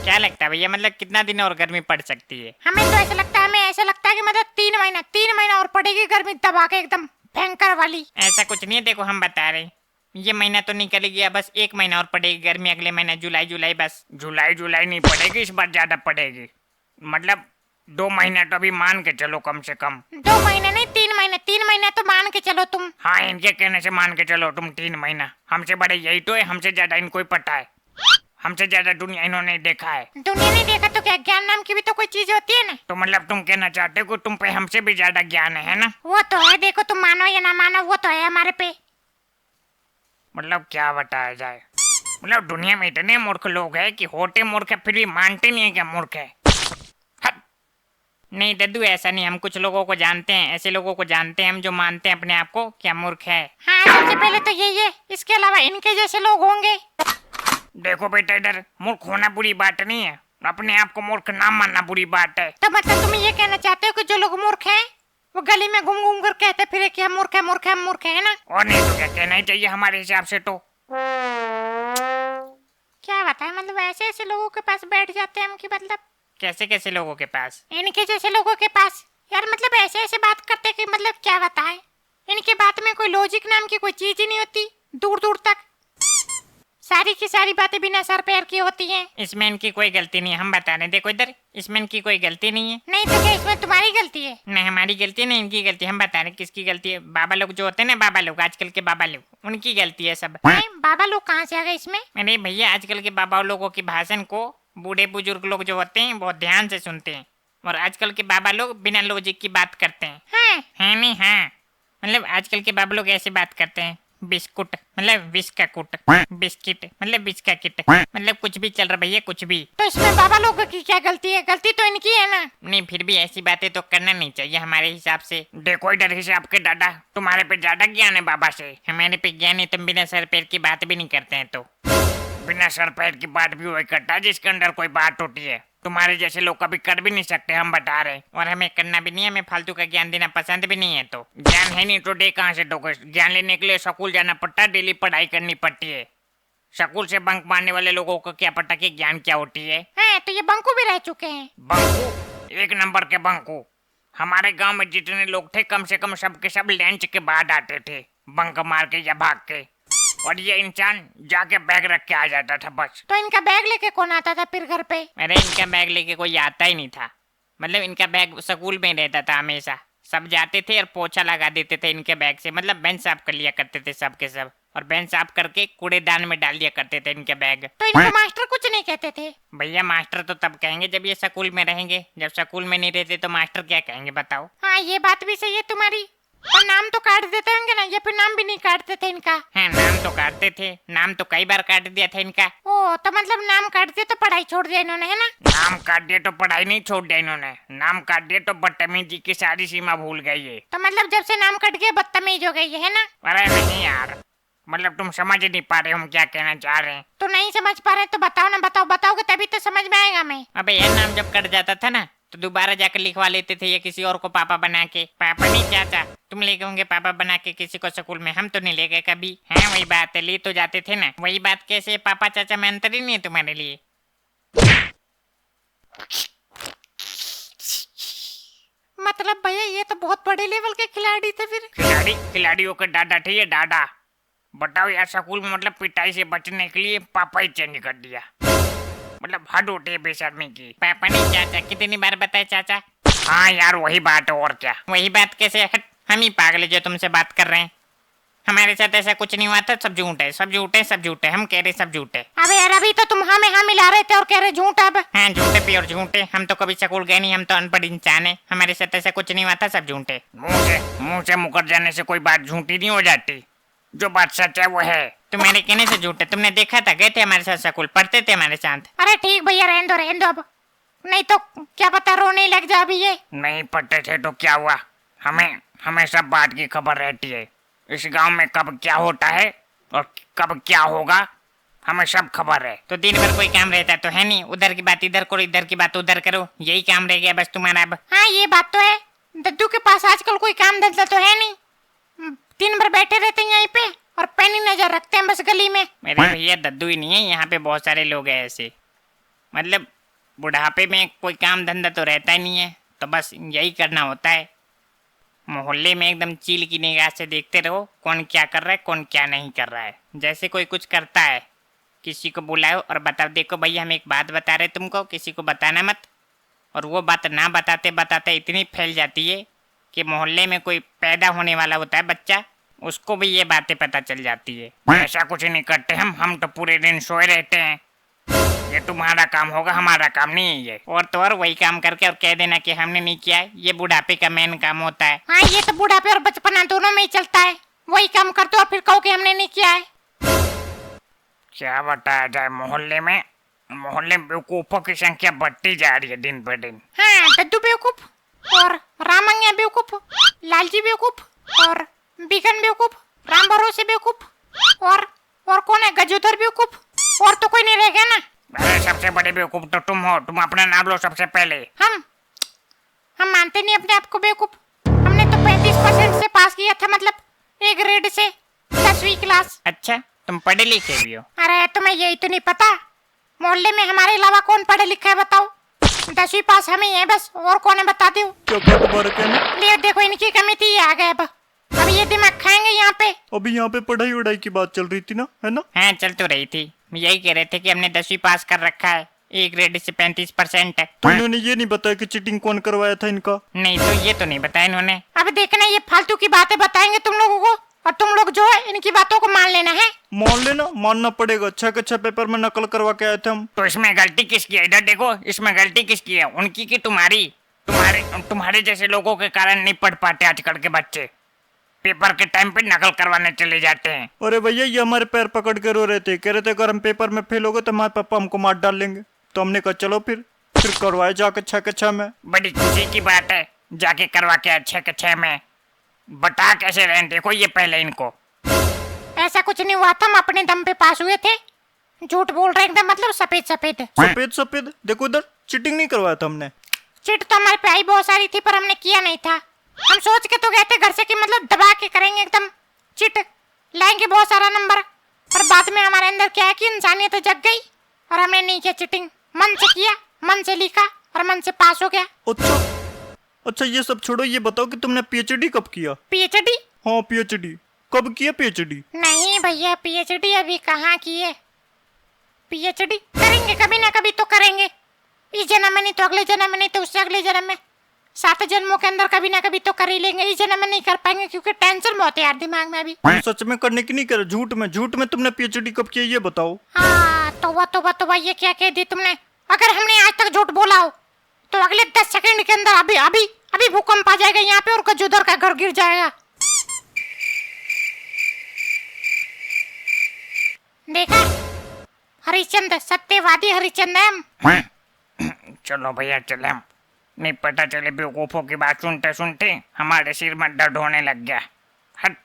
क्या लगता है भैया, मतलब कितना दिन और गर्मी पड़ सकती है? हमें तो ऐसा लगता है, कि मतलब 3 महीना और पड़ेगी गर्मी दबा के एकदम भयंकर वाली। ऐसा कुछ नहीं है, देखो हम बता रहे हैं, ये महीना तो निकल गया, बस 1 महीना और पड़ेगी गर्मी, अगले महीने जुलाई जुलाई बस। जुलाई जुलाई नहीं पड़ेगी, इस बार ज्यादा पड़ेगी। मतलब 2 महीना तो अभी मान के चलो कम से कम। 2 महीने नहीं, 3 महीने, 3 महीने तो मान के चलो तुम। हाँ, इनके कहने से मान के चलो तुम 3 महीना। हमसे बड़े यही तो है, हमसे ज्यादा इनको ही पता है, हमसे ज्यादा दुनिया इन्होंने देखा है। दुनिया नहीं देखा तो क्या, ज्ञान नाम की भी तो कोई चीज होती है ना। तो मतलब तुम कहना चाहते हो कि तुम पे हमसे भी ज्यादा ज्ञान है ना? वो तो है, देखो तुम मानो या ना मानो, वो तो है हमारे पे। मतलब क्या बताया जाए, मतलब दुनिया में इतने मूर्ख लोग हैं कि होते मूर्ख है फिर भी मानते नहीं है क्या मूर्ख है। हट। नहीं दद्दू, ऐसा नहीं, हम कुछ लोगों को जानते हैं, ऐसे लोगों को जानते हैं हम जो मानते हैं अपने आप को क्या मूर्ख है। हाँ, सबसे पहले तो यही है, इसके अलावा इनके जैसे लोग होंगे। देखो बेटा, इधर मूर्ख होना बुरी बात नहीं है, अपने आप को मूर्ख ना मानना बुरी बात है। तो मतलब तुम ये कहना चाहते हो कि जो लोग मूर्ख हैं वो गली में घूम घूम कर कहते फिरे कि हम मूर्ख है, मूर्ख है, मूर्ख है ना? और नहीं तो क्या, कहना ही चाहिए हमारे हिसाब से तो। क्या बताएं, मतलब ऐसे ऐसे लोगों के पास बैठ जाते हैं हम कि मतलब कैसे कैसे लोगों के पास? इनके जैसे लोगों के पास यार, मतलब ऐसे ऐसे बात करते कि मतलब क्या बताएं, इनके बात में कोई लॉजिक नाम की कोई चीज ही नहीं होती। दूर दूर तक सारी की सारी बातें बिना सर पैर की होती हैं। इसमें इनकी कोई गलती नहीं है, हम बता रहे हैं, देखो इधर, इसमें इनकी कोई गलती नहीं है। नहीं तो क्या इसमें तुम्हारी गलती है? नहीं हमारी गलती नहीं, इनकी गलती, हम बता रहे हैं किसकी गलती है। बाबा लोग जो होते हैं ना, बाबा लोग, आजकल के बाबा लोग, उनकी गलती है सब। हैं? बाबा लोग कहाँ से आ गए इसमें? अरे भैया, आजकल के बाबा लोगों की भाषण को बूढ़े बुजुर्ग लोग जो होते हैं बहुत ध्यान से सुनते हैं, और आजकल के बाबा लोग बिना लॉजिक की बात करते हैं। हैं? है नहीं? हाँ, मतलब आजकल के बाबा लोग ऐसे बात करते हैं, बिस्कुट मतलब विष का कुट, बिस्किट मतलब विष का किट, मतलब कुछ भी चल रहा भैया, कुछ भी। तो इसमें बाबा लोगों की क्या गलती है? गलती तो इनकी है ना। नहीं, फिर भी ऐसी बातें तो करना नहीं चाहिए हमारे हिसाब से। देखो इधर हिसाब के दादा, तुम्हारे पे ज्यादा ज्ञान है बाबा से। हमारे पे ज्ञान है, तुम बिना सर पैर की बात भी नहीं करते हैं तो। बिना सर पैर की बात भी वही करता है जिसके अंदर कोई बात होती है। तुम्हारे जैसे लोग कभी कर भी नहीं सकते, हम बता रहे हैं। और हमें करना भी नहीं है, हमें फालतू का ज्ञान देना पसंद भी नहीं है। तो ज्ञान है नहीं तो दे कहाँ से दोगे? ज्ञान लेने के लिए स्कूल जाना पड़ता है, डेली पढ़ाई करनी पड़ती है। स्कूल से बंक मारने वाले लोगों को क्या पता कि ज्ञान क्या होती है। हैं, तो ये बंकू भी रह चुके हैं। बंकू, एक नंबर के बंकू। हमारे गांव में जितने लोग थे कम से कम सब के सब लंच के बाद आते थे, बंक मार के या भाग के। और ये इंसान जाके बैग रख के आ जाता था बस। तो इनका बैग लेके कौन आता था फिर घर पे? अरे इनका बैग लेके कोई आता ही नहीं था, मतलब इनका बैग स्कूल में रहता था हमेशा। सब जाते थे और पोछा लगा देते थे इनके बैग से, मतलब बेंच साफ कर लिया करते थे सब के सब, और बेंच साफ करके कूड़ेदान में डाल दिया करते थे इनके बैग। तो इनको मास्टर कुछ नहीं कहते थे? भैया मास्टर तो तब कहेंगे जब ये स्कूल में रहेंगे, जब स्कूल में नहीं रहते तो मास्टर क्या कहेंगे बताओ। हाँ, ये बात भी सही है तुम्हारी। और नाम तो काट देते होंगे ना, या फिर नाम भी नहीं काटते थे इनका? हाँ, नाम तो काटते थे, नाम तो कई बार काट दिया था इनका। ओ, तो मतलब नाम काट दिए तो पढ़ाई छोड़ दिया इन्होंने, है ना? नाम काट दिया तो पढ़ाई नहीं छोड़ दिया इन्होंने, नाम काट दिया तो बदतमीजी की सारी सीमा भूल गई है। तो मतलब जब से नाम कट गया बदतमीज हो गई है ना? अरे नहीं यार, मतलब तुम समझ नहीं पा रहे हम क्या कहना चाह रहे हैं। तो नहीं समझ पा रहे तो बताओ ना, बताओगे तभी तो समझ में आएगा। मैं अबे यार, नाम जब कट जाता था ना तो दोबारा जाकर लिखवा लेते थे, या किसी और को पापा बना के। पापा नहीं चाचा, तुम ले गए होंगे पापा बना के किसी को स्कूल में, हम तो नहीं ले गए कभी। हाँ वही बात है, ले तो जाते थे ना। वही बात, कैसे पापा चाचा में अंतर ही नहीं है तुम्हारे लिए। मतलब भैया ये तो बहुत बड़े लेवल के खिलाड़ी थे फिर। खिलाड़ियों के दादा थे ये, दादा। बताओ यार, स्कूल में मतलब पिटाई से बचने के लिए पापा ही चेंज कर दिया, मतलब हद होती है बेशर्मी की। पापा नहीं चाचा, कितनी बार बताए चाचा। हाँ यार वही बात है, और क्या। वही बात कैसे? हट, हम ही पागल है जो तुमसे बात कर रहे हैं। हमारे साथ ऐसा कुछ नहीं हुआ था, सब झूठ है, सब झूठ है, सब झूठ है, हम कह रहे सब झूठ है। अबे यार, अभी तो तुम हाँ मिला रहे थे और कह रहे झूठ अब। हाँ झूठे प्योर झूठे, हम तो कभी स्कूल गए नहीं, हम तो अनपढ़ इंसान है, हमारे साथ ऐसा कुछ नहीं हुआ था, सब झूठे। मुंह से मुकर जाने से कोई बात झूठी नहीं हो जाती, जो बात सच है वो है। तुम्हारे कहने से झूठ है, तुमने देखा था, गए थे हमारे साथ स्कूल, पढ़ते थे हमारे साथ। अरे ठीक भैया, रहने दो अब, नहीं तो क्या पता रोने लग जा अभी ये। नहीं पढ़ते थे तो क्या हुआ, हमें सब बात की खबर रहती है। इस गांव में कब क्या होता है और कब क्या होगा हमें सब खबर है। तो दिन भर कोई काम रहता तो है नहीं, उधर की बात इधर करो, इधर की बात उधर करो, यही काम रह गया बस तुम्हारा अब। हाँ ये बात तो है, दद्दू के पास आजकल कोई काम धंधा तो है नहीं, दिन भर बैठे रहते हैं यहीं पे और पैनी नजर रखते हैं बस गली में। मेरे भैया दद्दू ही नहीं है, यहाँ पे बहुत सारे लोग हैं ऐसे। मतलब बुढ़ापे में कोई काम धंधा तो रहता ही नहीं है, तो बस यही करना होता है। मोहल्ले में एकदम चील की निगाह से देखते रहो कौन क्या कर रहा है कौन क्या नहीं कर रहा है। जैसे कोई कुछ करता है किसी को बुलाओ और बताओ, देखो भैया हम एक बात बता रहे तुमको, किसी को बताना मत। और वो बात ना बताते बताते इतनी फैल जाती है कि मोहल्ले में कोई पैदा होने वाला होता है बच्चा, उसको भी ये बातें पता चल जाती है। ऐसा कुछ नहीं करते हम तो पूरे दिन सोए रहते हैं। ये तुम्हारा काम होगा, हमारा काम नहीं है ये। और तो और वही काम करके और कह देना कि हमने नहीं किया है, ये बुढ़ापे का मेन काम होता है। हाँ, ये तो बुढ़ापे और बचपना दोनों में ही चलता है। वही काम कर दो और फिर कहो कि हमने नहीं किया है। क्या बताया जाए, मोहल्ले में बेवकूफों की संख्या बढ़ती जा रही है दिन पर दिन। हाँ, दद्दू बेवकूफ और रामंगिया बेवकूफ, लालजी बेवकूफ और बिगन बेवकूफ, राम भरोसे बेवकूफ और कौन है, गजोधर बेवकूफ। और तो कोई नहीं रह गया ना। अरे सबसे बड़े बेवकूफ तो तुम हो, तुम अपना नाम लो सबसे पहले। हम मानते नहीं अपने आप को बेवकूफ। हमने तो 35% से पास किया था, मतलब ए ग्रेड से 10वीं क्लास। अच्छा, तुम पढ़े लिखे भी हो? अरे तुम्हें यही तो नहीं पता, मोहल्ले में हमारे अलावा कौन पढ़े लिखा है बताओ? 10वीं पास हम ही है बस, और कौन है बता दो। ले देखो, इनकी कमी थी, ये आ गए। अब ये दिमाग खाएंगे यहाँ पे। अभी यहाँ पे पढ़ाई वढ़ाई की बात चल रही थी ना, है ना? हाँ चल तो रही थी, यही कह रहे थे कि हमने 10वीं पास कर रखा है, ए ग्रेड से 35% है। तो इन्होंने ये नहीं बताया कि चीटिंग कौन करवाया था इनका? नहीं तो ये तो नहीं बताया इन्होंने। अब देखना, ये फालतू की बातें बताएंगे तुम लोगों को, और तुम लोग जो है इनकी बातों को मान लेना है। मान लेना, मानना पड़ेगा। अच्छा के अच्छा पेपर में नकल करवा के आए थे हम। तो इसमें गलती किसकी है? इधर देखो, इसमें गलती किसकी है, उनकी की तुम्हारी? तुम्हारे जैसे लोगों के कारण नहीं पढ़ पाते आजकल के बच्चे, पेपर के टाइम पे नकल करवाने चले जाते हैं। अरे भैया, ये हमारे पैर पकड़ के रो रहे थे, कह रहे थे अगर हम पेपर में फेल हो गए तो हमारे पापा हमको मार डाल लेंगे। तो हमने कहा चलो फिर करवाए जाके 6 के 6 में। बड़ी खुशी की बात है, जाके करवा के 6 के 6 में। बता कैसे रहे, देखो ये पहले इनको। ऐसा कुछ नहीं हुआ था, हम अपने दम पे पास हुए थे। झूठ बोल रहे एकदम, मतलब सफेद सफेद। सफेद सफेद देखो इधर, चीटिंग नहीं करवाया था हमने। चिट तो हमारे पे आई बहुत सारी थी, पर हमने किया नहीं था। हम सोच के तो गए थे घर से कि मतलब दबा के करेंगे एकदम चिट, लाएंगे बहुत सारा नंबर। पर बाद में हमारे अंदर क्या है कि इंसानियत तो जग गई और हमने नहीं किया चिटिंग। मन से किया, मन से लिखा और मन से पास हो गया। अच्छा ये सब छोड़ो, ये बताओ कि तुमने पीएचडी कब किया? पीएचडी? हाँ पीएचडी कब किया? पीएचडी नहीं भैया, पीएचडी अभी कहाँ किए। पीएचडी करेंगे, कभी ना कभी तो करेंगे। इस जन्म में नहीं तो अगले जन्म में, नहीं तो उससे अगले जन्म में। 7 जन्मों के अंदर कभी ना कभी तो कर ही लेंगे। इस जन्म में नहीं कर पाएंगे क्योंकि टेंशन बहुत है यार दिमाग में अभी। सच में करने की नहीं कर, झूठ में तुमने पीएचडी कब किया ये बताओ। हाँ तौबा ये क्या कह दी तुमने। अगर हमने आज तक झूठ बोला हो तो अगले 10 सेकंड के अंदर अभी भूकंप आ जाएगा यहाँ पे और गजोदर का घर गिर जाएगा। देखा, हरिश्चंद्र सत्यवादी हरिश्चंद्र है हम। चलो भैया चले हम, नहीं पता चले बेवकूफों की बात सुनते सुनते हमारे सिर में दर्द होने लग गया। हट।